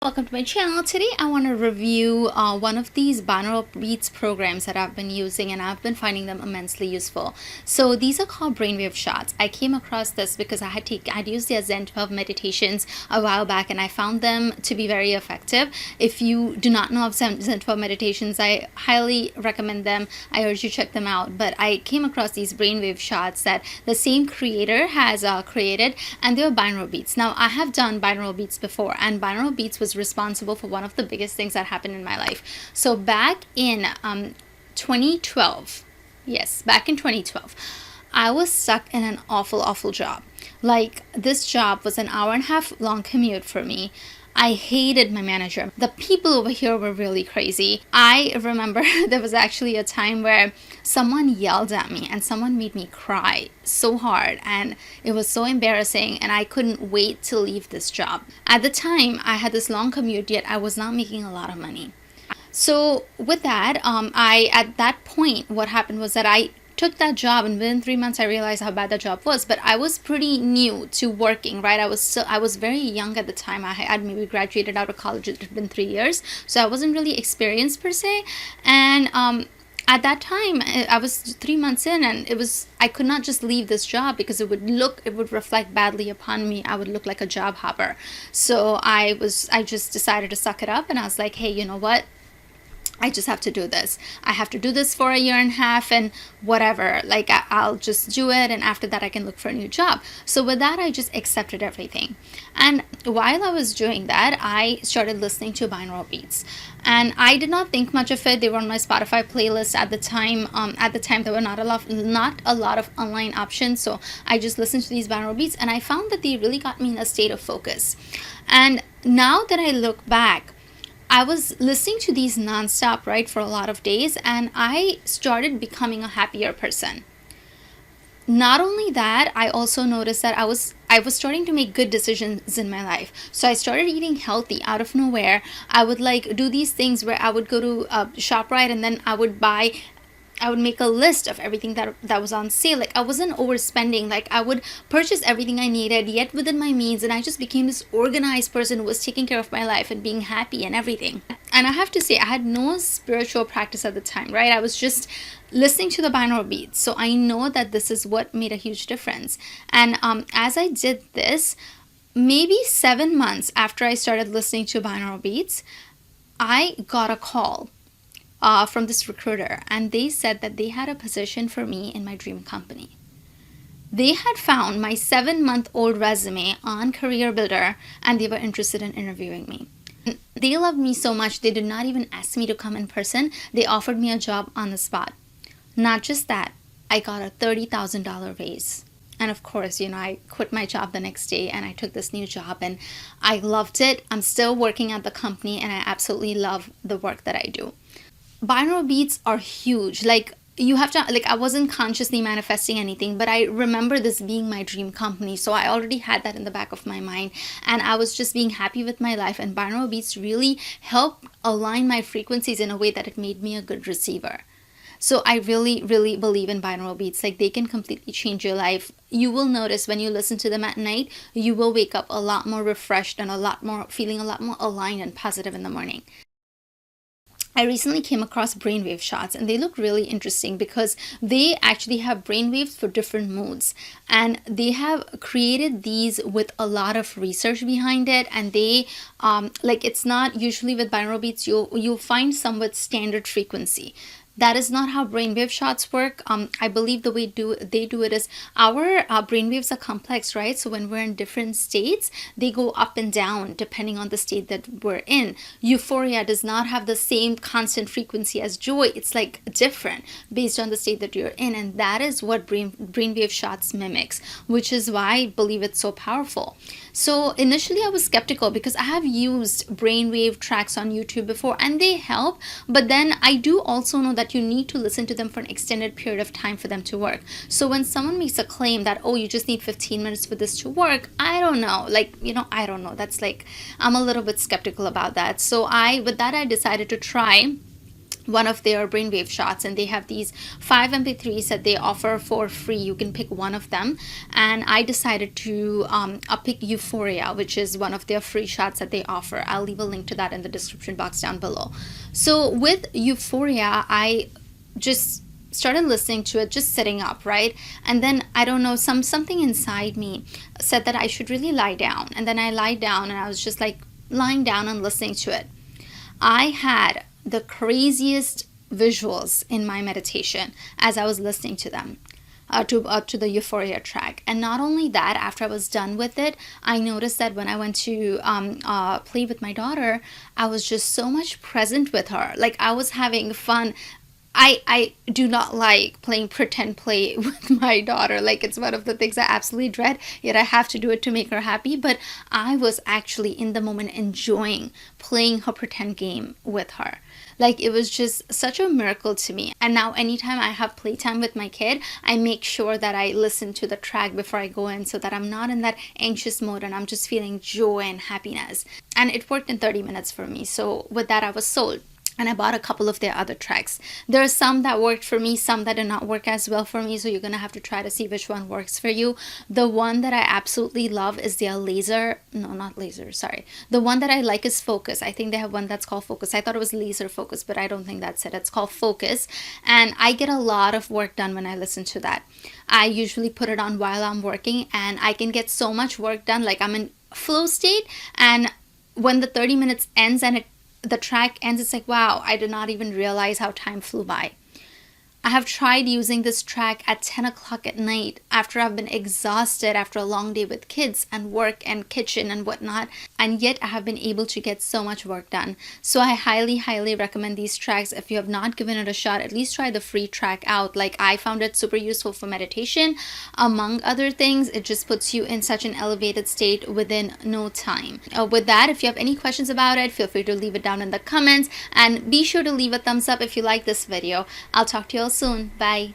Welcome to my channel. Today I want to review one of these Binaural Beats programs that I've been using, and I've been finding them immensely useful. So these are called Brainwave Shots. I came across this because I'd used their Zen 12 meditations a while back, and I found them to be very effective. If you do not know of Zen 12 meditations, I highly recommend them. I urge you to check them out. But I came across these Brainwave Shots that the same creator has created, and they were Binaural Beats. Now I have done Binaural Beats before, and Binaural Beats was responsible for one of the biggest things that happened in my life. So back in 2012, yes, back in 2012, I was stuck in an awful job. Like, this job was an hour and a half long commute for me. I hated my manager. The people over here were really crazy. I remember there was actually a time where someone yelled at me and someone made me cry so hard, and it was so embarrassing, and I couldn't wait to leave this job. At the time, I had this long commute, yet I was not making a lot of money. So with that, at that point, what happened was that I took that job, and within 3 months I realized how bad that job was. But I was pretty new to working, right? I was very young at the time. I had maybe graduated out of college. It had been 3 years, so I wasn't really experienced per se. And at that time, I was 3 months in, and I could not just leave this job because it would reflect badly upon me. I would look like a job hopper. So I just decided to suck it up, and I was like, hey, you know what? I just have to do this. I have to do this for a year and a half, and whatever, like I'll just do it, and after that I can look for a new job. So with that, I just accepted everything. And while I was doing that, I started listening to binaural beats, and I did not think much of it. They were on my Spotify playlist at the time. There were not a lot of online options, so I just listened to these binaural beats, and I found that they really got me in a state of focus. And now that I look back, I was listening to these nonstop, right, for a lot of days, and I started becoming a happier person. Not only that, I also noticed that I was starting to make good decisions in my life. So I started eating healthy out of nowhere. I would do these things where I would go to ShopRite, and then I would make a list of everything that was on sale. Like, I wasn't overspending. Like, I would purchase everything I needed, yet within my means, and I just became this organized person who was taking care of my life and being happy and everything. And I have to say, I had no spiritual practice at the time, right? I was just listening to the binaural beats. So I know that this is what made a huge difference. And as I did this, maybe 7 months after I started listening to binaural beats, I got a call from this recruiter, and they said that they had a position for me in my dream company. They had found my 7-month-old resume on Career Builder, and they were interested in interviewing me. They loved me so much, they did not even ask me to come in person. They offered me a job on the spot. Not just that, I got a $30,000 raise. And of course, I quit my job the next day, and I took this new job, and I loved it. I'm still working at the company, and I absolutely love the work that I do. Binaural beats are huge. You have to, I wasn't consciously manifesting anything, but I remember this being my dream company. So I already had that in the back of my mind, and I was just being happy with my life. And binaural beats really helped align my frequencies in a way that it made me a good receiver. So I really believe in binaural beats. They can completely change your life. You will notice when you listen to them at night, you will wake up a lot more refreshed and feeling a lot more aligned and positive in the morning. I recently came across Brainwave Shots, and they look really interesting because they actually have brainwaves for different moods, and they have created these with a lot of research behind it. And they it's not usually with binaural beats you'll find some with standard frequency. That is not how brainwave shots work. I believe the way they do it is our brainwaves are complex, right? So when we're in different states, they go up and down depending on the state that we're in. Euphoria does not have the same constant frequency as joy. It's different based on the state that you're in, and that is what brainwave shots mimics, which is why I believe it's so powerful. So initially I was skeptical because I have used brainwave tracks on YouTube before, and they help, but then I do also know that you need to listen to them for an extended period of time for them to work. So when someone makes a claim that, oh, you just need 15 minutes for this to work, I don't know. I don't know. I'm a little bit skeptical about that. So with that, I decided to try one of their Brainwave Shots, and they have these 5 MP3s that they offer for free. You can pick one of them, and I decided to pick Euphoria, which is one of their free shots that they offer. I'll leave a link to that in the description box down below. So with Euphoria, I just started listening to it just sitting up, right? And then I don't know, something inside me said that I should really lie down, and then I lied down, and I was just like lying down and listening to it. I had the craziest visuals in my meditation as I was listening to them, to the Euphoria track. And not only that, after I was done with it, I noticed that when I went to play with my daughter, I was just so much present with her. Like, I was having fun. I do not like playing pretend play with my daughter. Like, it's one of the things I absolutely dread, yet I have to do it to make her happy. But I was actually in the moment enjoying playing her pretend game with her. Like, it was just such a miracle to me. And now anytime I have playtime with my kid, I make sure that I listen to the track before I go in, so that I'm not in that anxious mode and I'm just feeling joy and happiness. And it worked in 30 minutes for me. So with that, I was sold. And I bought a couple of their other tracks. There are some that worked for me, some that did not work as well for me. So you're going to have to try to see which one works for you. The one that I absolutely love is their laser. No, not laser. Sorry. The one that I like is Focus. I think they have one that's called Focus. I thought it was Laser Focus, but I don't think that's it. It's called Focus. And I get a lot of work done when I listen to that. I usually put it on while I'm working, and I can get so much work done. Like, I'm in flow state, and when the 30 minutes ends and the track ends, it's like, wow, I did not even realize how time flew by. I have tried using this track at 10 o'clock at night after I've been exhausted after a long day with kids and work and kitchen and whatnot, and yet I have been able to get so much work done. So I highly, highly recommend these tracks. If you have not given it a shot, at least try the free track out. Like, I found it super useful for meditation. Among other things, it just puts you in such an elevated state within no time. With that, if you have any questions about it, feel free to leave it down in the comments, and be sure to leave a thumbs up if you like this video. I'll talk to you all soon. Bye.